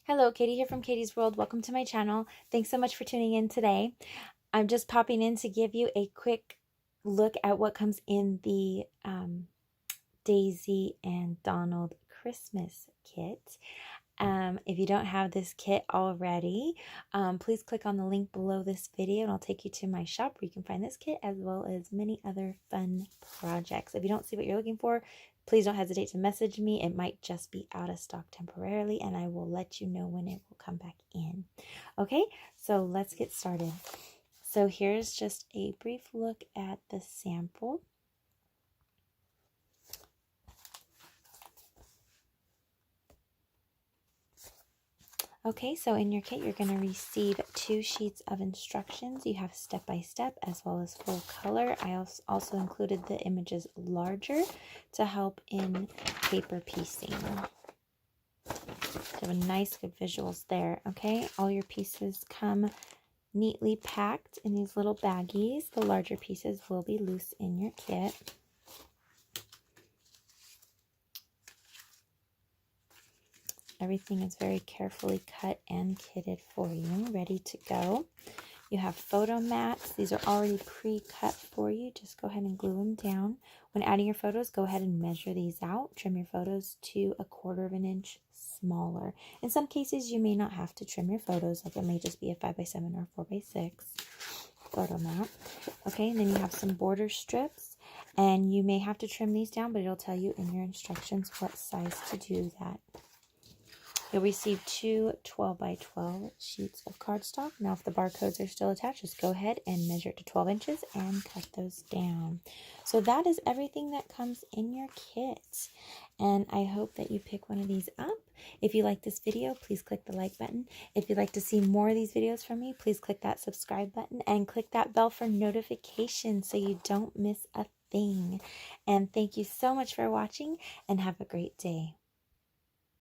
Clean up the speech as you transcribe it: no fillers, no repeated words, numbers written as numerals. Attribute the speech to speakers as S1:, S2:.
S1: Hello, Katie here from Katie's World. Welcome to my channel. Thanks so much for tuning in today. I'm just popping in to give you a quick look at what comes in the Daisy and Donald Christmas kit. If you don't have this kit already, please click on the link below this video and I'll take you to my shop where you can find this kit as well as many other fun projects. If you don't see what you're looking for, please don't hesitate to message me. It might just be out of stock temporarily and I will let you know when it will come back in. Okay, so let's get started. So here's just a brief look at the sample. Okay, so in your kit, you're going to receive 2 sheets of instructions. You have step-by-step as well as full color. I also included the images larger to help in paper piecing. So nice, good visuals there, okay? All your pieces come neatly packed in these little baggies. The larger pieces will be loose in your kit. Everything is very carefully cut and kitted for you, ready to go. You have photo mats. These are already pre-cut for you. Just go ahead and glue them down. When adding your photos, go ahead and measure these out. Trim your photos to 1/4 of an inch smaller. In some cases, you may not have to trim your photos, like it may just be a 5x7 or 4x6 photo mat. Okay, and then you have some border strips, and you may have to trim these down, but it'll tell you in your instructions what size to do that. You'll receive 2 12x12 sheets of cardstock. Now, if the barcodes are still attached, just go ahead and measure it to 12 inches and cut those down. So that is everything that comes in your kit. And I hope that you pick one of these up. If you like this video, please click the like button. If you'd like to see more of these videos from me, please click that subscribe button and click that bell for notifications so you don't miss a thing. And thank you so much for watching and have a great day.